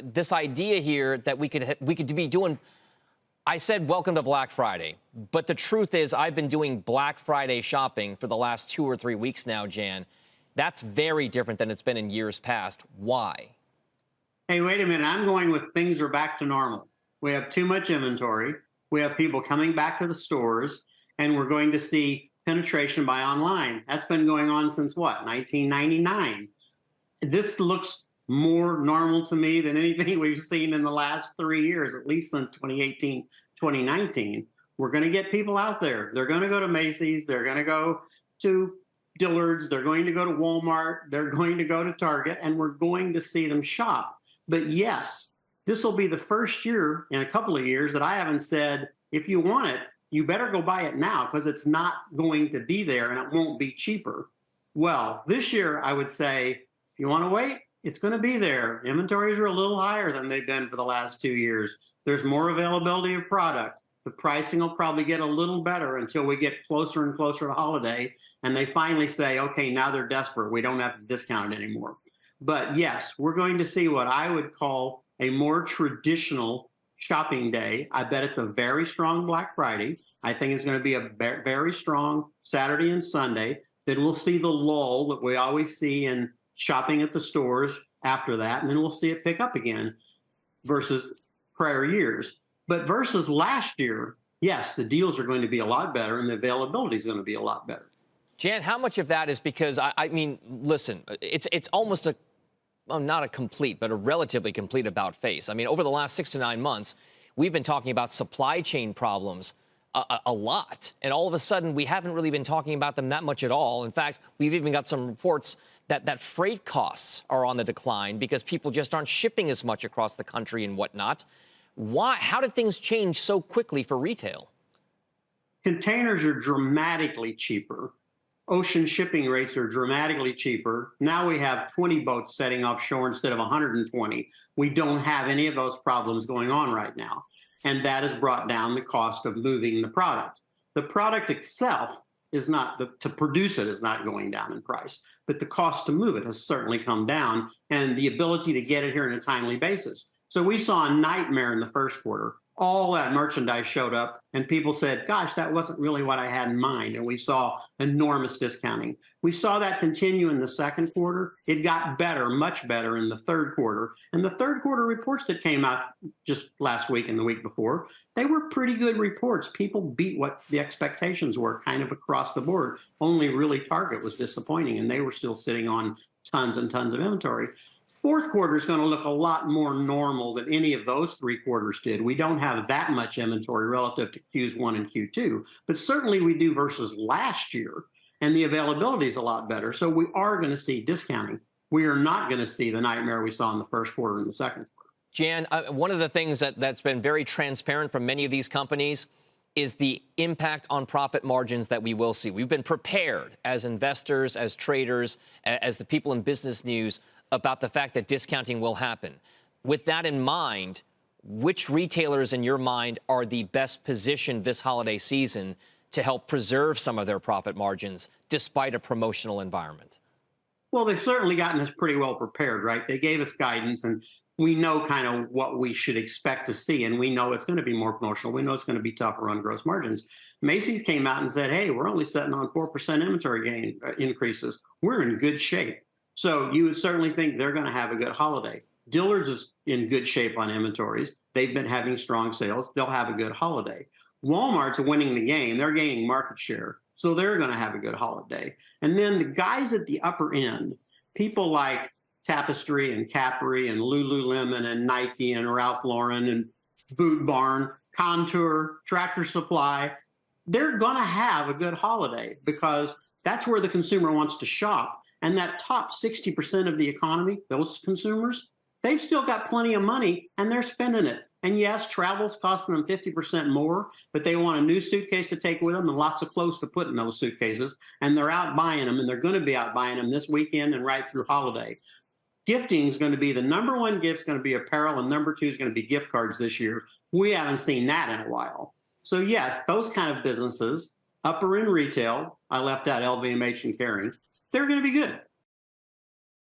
this idea here that we could be doing. I said welcome to Black Friday, but the truth is I've been doing Black Friday shopping for the last 2 or 3 weeks now, Jan. That's very different than it's been in years past. Why? Hey, wait a minute. I'm going with things are back to normal. We have too much inventory. We have people coming back to the stores, and we're going to see penetration by online. That's been going on since what, 1999? This looks more normal to me than anything we've seen in the last 3 years, at least since 2018, 2019. We're going to get people out there. They're going to go to Macy's. They're going to go to Dillard's. They're going to go to Walmart. They're going to go to Target, and we're going to see them shop. But yes, this will be the first year in a couple of years that I haven't said, if you want it, you better go buy it now because it's not going to be there and it won't be cheaper. Well, this year I would say, if you want to wait, it's going to be there. Inventories are a little higher than they've been for the last 2 years. There's more availability of product. The pricing will probably get a little better until we get closer and closer to holiday, and they finally say, okay, now they're desperate. We don't have to discount it anymore. But yes, we're going to see what I would call a more traditional shopping day. I bet it's a very strong Black Friday. I think it's going to be a very strong Saturday and Sunday. Then we'll see the lull that we always see in shopping at the stores after that, and then we'll see it pick up again versus prior years. But versus last year, yes, the deals are going to be a lot better and the availability is going to be a lot better. Jan, how much of that is because, I mean, listen, it's almost a, well, not a complete, but a relatively complete about face. I mean, over the last 6 to 9 months, we've been talking about supply chain problems a lot. And all of a sudden, we haven't really been talking about them that much at all. In fact, we've even got some reports that freight costs are on the decline because people just aren't shipping as much across the country and whatnot. Why? How did things change so quickly for retail? Containers are dramatically cheaper. Ocean shipping rates are dramatically cheaper. Now we have 20 boats setting offshore instead of 120. We don't have any of those problems going on right now. And that has brought down the cost of moving the product. The product itself is not, to produce it is not going down in price, but the cost to move it has certainly come down and the ability to get it here on a timely basis. So we saw a nightmare in the first quarter. All that merchandise showed up and people said, gosh, that wasn't really what I had in mind. And we saw enormous discounting. We saw that continue in the second quarter. It got better, much better in the third quarter. And the third quarter reports that came out just last week and the week before, they were pretty good reports. People beat what the expectations were kind of across the board. Only really Target was disappointing and they were still sitting on tons and tons of inventory. Fourth quarter is going to look a lot more normal than any of those 3 quarters did. We don't have that much inventory relative to Q1 and Q2, but certainly we do versus last year, and the availability is a lot better. So we are going to see discounting. We are not going to see the nightmare we saw in the first quarter and the second quarter. Jan, one of the things that's been very transparent from many of these companies is the impact on profit margins that we will see. We've been prepared as investors, as traders, as the people in business news about the fact that discounting will happen. With that in mind, which retailers in your mind are the best positioned this holiday season to help preserve some of their profit margins despite a promotional environment? Well, they've certainly gotten us pretty well prepared, right? They gave us guidance and we know kind of what we should expect to see, and we know it's going to be more promotional. We know it's going to be tougher on gross margins. Macy's came out and said, hey, we're only sitting on 4% inventory gain increases. We're in good shape. So you would certainly think they're going to have a good holiday. Dillard's is in good shape on inventories. They've been having strong sales. They'll have a good holiday. Walmart's winning the game. They're gaining market share. So they're going to have a good holiday. And then the guys at the upper end, people like Tapestry and Capri and Lululemon and Nike and Ralph Lauren and Boot Barn, Contour, Tractor Supply, they're going to have a good holiday because that's where the consumer wants to shop. And that top 60% of the economy, those consumers, they've still got plenty of money and they're spending it. And yes, travel's costing them 50% more, but they want a new suitcase to take with them and lots of clothes to put in those suitcases. And they're out buying them, and they're going to be out buying them this weekend and right through holiday. Gifting is going to be the #1 gift is going to be apparel, and #2 is going to be gift cards this year. We haven't seen that in a while. So yes, those kind of businesses, upper end retail, I left out LVMH and Kering, they're going to be good.